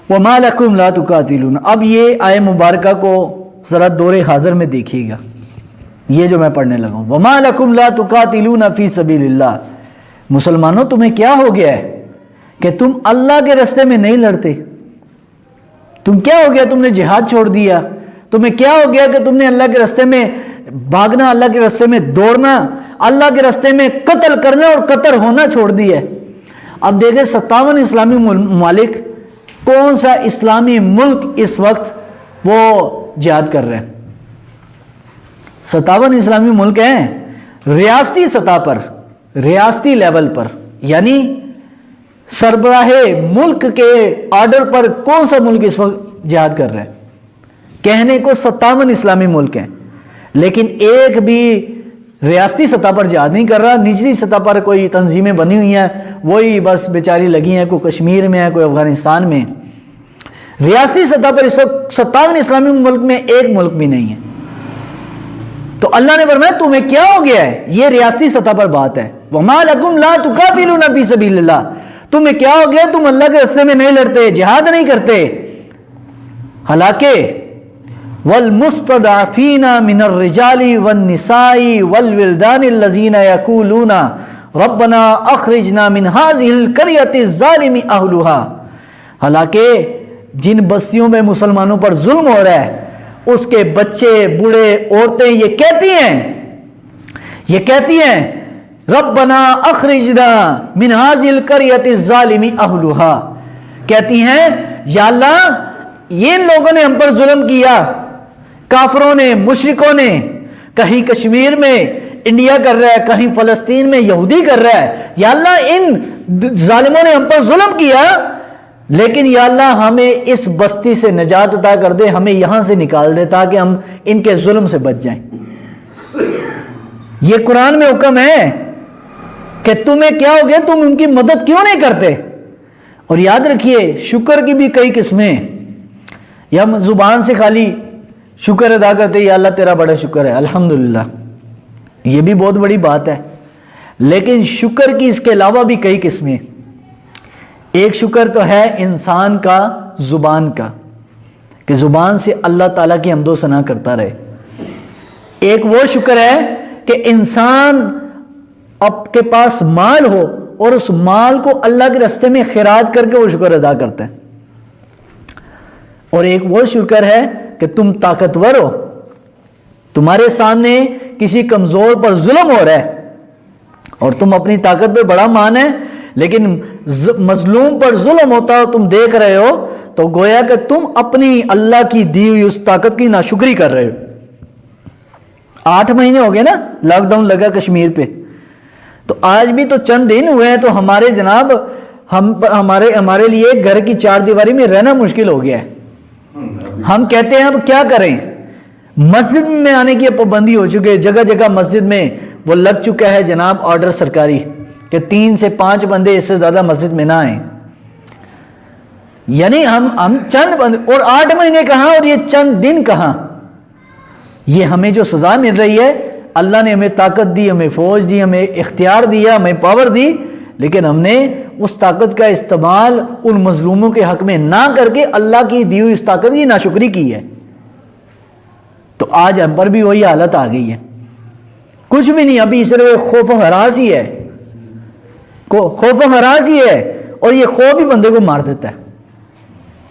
وَمَا لَكُمْ لَا تُقَاتِلُونَ. اب یہ آیہ مبارکہ کو ذرا دور حاضر میں دیکھیے گا، یہ جو میں پڑھنے لگا ہوں، وَمَا لَكُمْ لَا تُقَاتِلُونَ فِي سَبِيلِ اللَّهِ. مسلمانوں تمہیں کیا ہو گیا ہے کہ تم اللہ کے راستے میں نہیں لڑتے؟ تم کیا ہو گیا تم نے جہاد چھوڑ دیا؟ تمہیں کیا ہو گیا کہ تم نے اللہ کے راستے میں بھاگنا، اللہ کے راستے میں دوڑنا، اللہ کے راستے میں قتل کرنا اور قتل ہونا چھوڑ دیا ہے؟ اب دیکھیں 57 اسلامی ممالک، کون سا اسلامی ملک اس وقت وہ جہاد کر رہے ہیں؟ 57 اسلامی ملک ہیں ریاستی سطح پر، ریاستی لیول پر، یعنی سربراہ ملک کے آرڈر پر کون سا ملک اس وقت جہاد کر رہے ہیں؟ کہنے کو 57 اسلامی ملک ہیں، لیکن ایک بھی ریاستی سطح پر جہاد نہیں کر رہا. نچلی سطح پر کوئی تنظیمیں بنی ہوئی ہیں، وہی بس بیچاری لگی ہیں، کوئی کشمیر میں ہے، کوئی افغانستان میں. ریاستی سطح پر اس وقت 57 اسلامی ملک میں ایک ملک بھی نہیں ہے. تو اللہ نے فرمایا تمہیں کیا ہو گیا ہے؟ یہ ریاستی سطح پر بات ہے. وَمَا لَكُمْ لَا تُقَاتِلُونَ فِي سَبِيلِ اللَّهِ. تمہیں کیا ہو گیا؟ تم اللہ کے راستے میں نہیں لڑتے، جہاد نہیں کرتے. حالانکہ وَالْمُسْتَضْعَفِينَ مِنَ الرِّجَالِ وَالنِّسَاءِ وَالْوِلْدَانِ الَّذِينَ يَقُولُونَ رَبَّنَا أَخْرِجْنَا مِنْ هَذِهِ الْقَرْيَةِ الظَّالِمِ أَهْلُهَا. حالانکہ جن بستیوں میں مسلمانوں پر ظلم ہو رہا ہے، اس کے بچے، بوڑھے، عورتیں یہ کہتی ہیں ربنا اخرجنا من هذه القرية الظالم اهلها. کہتی ہیں یا اللہ یہ لوگوں نے ہم پر ظلم کیا، کافروں نے، مشرکوں نے. کہیں کشمیر میں انڈیا کر رہا ہے، کہیں فلسطین میں یہودی کر رہا ہے. یا اللہ ان ظالموں نے ہم پر ظلم کیا، لیکن یا اللہ ہمیں اس بستی سے نجات عطا کر دے، ہمیں یہاں سے نکال دے تاکہ ہم ان کے ظلم سے بچ جائیں. یہ قرآن میں حکم ہے کہ تمہیں کیا ہو گیا، تم ان کی مدد کیوں نہیں کرتے؟ اور یاد رکھیے شکر کی بھی کئی قسمیں. یا ہم زبان سے خالی شکر ادا کرتے یا اللہ تیرا بڑا شکر ہے الحمدللہ، یہ بھی بہت بڑی بات ہے، لیکن شکر کی اس کے علاوہ بھی کئی قسمیں. ایک شکر تو ہے انسان کا، زبان کا، کہ زبان سے اللہ تعالیٰ کی حمد و ثنا کرتا رہے. ایک وہ شکر ہے کہ انسان آپ کے پاس مال ہو اور اس مال کو اللہ کے راستے میں خیرات کر کے وہ شکر ادا کرتا ہے. اور ایک وہ شکر ہے کہ تم طاقتور ہو، تمہارے سامنے کسی کمزور پر ظلم ہو رہا ہے اور تم اپنی طاقت پہ بڑا مان ہے، لیکن مظلوم پر ظلم ہوتا ہو تم دیکھ رہے ہو، تو گویا کہ تم اپنی اللہ کی دی ہوئی اس طاقت کی ناشکری کر رہے ہو. 8 مہینے ہو گئے نا لاک ڈاؤن لگا کشمیر پہ، تو آج بھی تو چند دن ہوئے ہیں تو ہمارے جناب ہمارے لیے گھر کی 4 دیواری میں رہنا مشکل ہو گیا ہے. ہم کہتے ہیں اب کیا کریں؟ مسجد میں آنے کی پابندی ہو چکی ہے، جگہ جگہ مسجد میں وہ لگ چکا ہے جناب آرڈر سرکاری کہ 3 سے 5 بندے اس سے زیادہ مسجد میں نہ آئیں. یعنی ہم چند بندے، اور 8 مہینے کہاں اور یہ چند دن کہاں. یہ ہمیں جو سزا مل رہی ہے، اللہ نے ہمیں طاقت دی، ہمیں فوج دی، ہمیں اختیار دیا، ہمیں پاور دی، لیکن ہم نے اس طاقت کا استعمال ان مظلوموں کے حق میں نہ کر کے اللہ کی دی ہوئی اس طاقت کی ناشکری کی ہے. تو آج ہم پر بھی وہی حالت آ گئی ہے، کچھ بھی نہیں، ابھی صرف خوف و ہراس ہی ہے، خوف و ہراس ہی ہے. اور یہ خوف ہی بندے کو مار دیتا ہے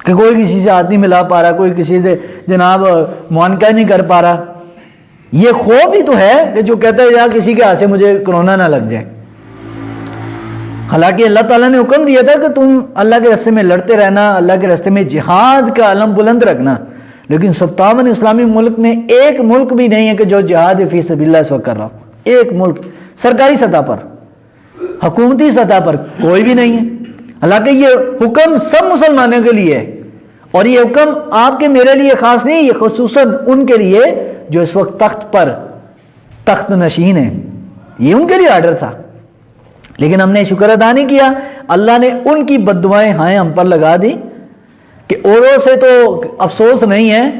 کہ کوئی کسی سے ہاتھ نہیں ملا پا رہا، کوئی کسی سے جناب معانقہ نہیں کر پا رہا. یہ خوف ہی تو ہے کہ جو کہتا ہے یار کسی کے ہاتھ سے مجھے کرونا نہ لگ جائے. حالانکہ اللہ تعالیٰ نے حکم دیا تھا کہ تم اللہ کے راستے میں لڑتے رہنا، اللہ کے راستے میں جہاد کا علم بلند رکھنا. لیکن 57 اسلامی ملک میں ایک ملک بھی نہیں ہے کہ جو جہاد فی سبیل اللہ اس وقت کر رہا ہو. ایک ملک سرکاری سطح پر، حکومتی سطح پر کوئی بھی نہیں ہے. حالانکہ یہ حکم سب مسلمانوں کے لیے ہے، اور یہ حکم آپ کے میرے لیے خاص نہیں، یہ خصوصاً ان کے لیے جو اس وقت تخت نشین ہیں، یہ ان کے لیے آرڈر تھا. لیکن ہم نے شکر ادا نہیں کیا. اللہ نے ان کی بد دعائیں ہم پر لگا دی کہ اوروں سے تو افسوس نہیں ہے،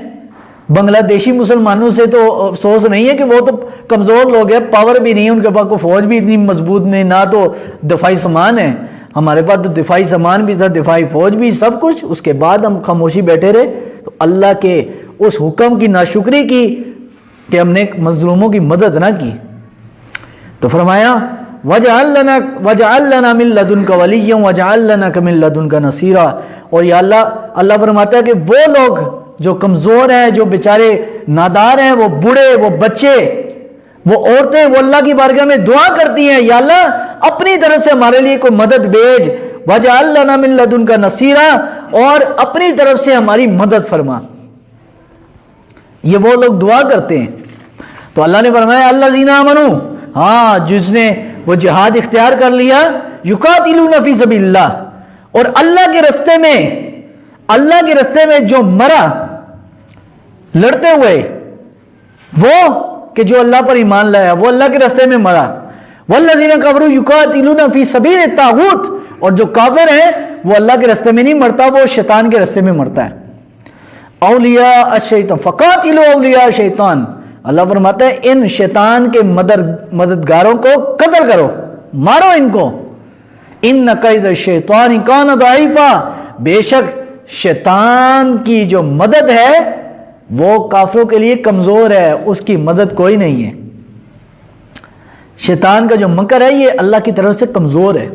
بنگلہ دیشی مسلمانوں سے تو افسوس نہیں ہے کہ وہ تو کمزور لوگ ہیں، پاور بھی نہیں، ان کے پاس کوئی فوج بھی اتنی مضبوط نہیں، نہ تو دفاعی سامان ہے. ہمارے پاس تو دفاعی سامان بھی تھا، دفاعی فوج بھی، سب کچھ، اس کے بعد ہم خاموشی بیٹھے رہے تو اللہ کے اس حکم کی ناشکری کی کہ ہم نے مظلوموں کی مدد نہ کی۔ تو فرمایا وَجَعَلْ لَنَا مِن لَّدُنْكَ وَلِيًّا وَجَعَلْ لَنَا مِن لَّدُنْكَ نَصِيرًا۔ اور یا اللہ فرماتا ہے کہ وہ لوگ جو کمزور ہیں، جو بیچارے نادار ہیں، وہ بوڑھے، وہ بچے، وہ عورتیں، وہ اللہ کی بارگاہ میں دعا کرتی ہیں، یا اللہ اپنی طرف سے ہمارے لیے کوئی مدد بھیج، وَجَعَلْ لَنَا مِن لَّدُنْكَ نَصِيرًا، اور اپنی طرف سے ہماری مدد فرما۔ یہ وہ لوگ دعا کرتے ہیں۔ تو اللہ نے فرمایا الذین آمنوا، ہاں جس نے وہ جہاد اختیار کر لیا، یقاتلون فی سبیل اللہ، اور اللہ کے رستے میں جو مرا لڑتے ہوئے، وہ کہ جو اللہ پر ایمان لایا، وہ اللہ کے رستے میں مرا۔ والذین کفروا یقاتلون فی سبیل الطاغوت، اور جو کافر ہیں وہ اللہ کے رستے میں نہیں مرتا، وہ شیطان کے رستے میں مرتا ہے۔ اولیاء الشیطان فقاتلوا اولیاء الشیطان، اللہ فرماتا ہے ان شیطان کے مددگاروں کو قتل کرو، مارو ان کو۔ ان کید الشیطان کان ضعیفا، بے شک شیطان کی جو مدد ہے وہ کافروں کے لیے کمزور ہے، اس کی مدد کوئی نہیں ہے۔ شیطان کا جو مکر ہے یہ اللہ کی طرف سے کمزور ہے۔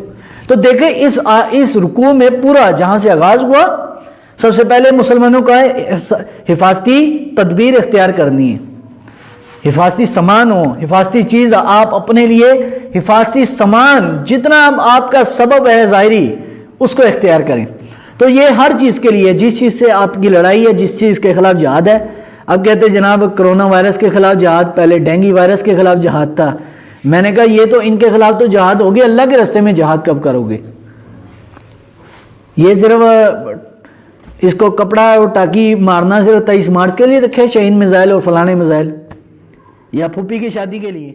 تو دیکھیں اس رکوع میں پورا جہاں سے آغاز ہوا، سب سے پہلے مسلمانوں کا حفاظتی تدبیر اختیار کرنی ہے، حفاظتی سامان ہو، حفاظتی چیز آپ اپنے لیے، حفاظتی سامان جتنا آپ کا سبب ہے ظاہری اس کو اختیار کریں۔ تو یہ ہر چیز کے لیے، جس چیز سے آپ کی لڑائی ہے، جس چیز کے خلاف جہاد ہے۔ اب کہتے ہیں جناب کرونا وائرس کے خلاف جہاد، پہلے ڈینگی وائرس کے خلاف جہاد تھا۔ میں نے کہا یہ تو ان کے خلاف تو جہاد ہوگی، اللہ کے راستے میں جہاد کب کرو گے؟ یہ صرف اس کو کپڑا اور ٹاکی مارنا صرف 23 مارچ کے لیے رکھے، شہین میزائل اور فلانے میزائل، یا پھوپھی کی شادی کے لیے؟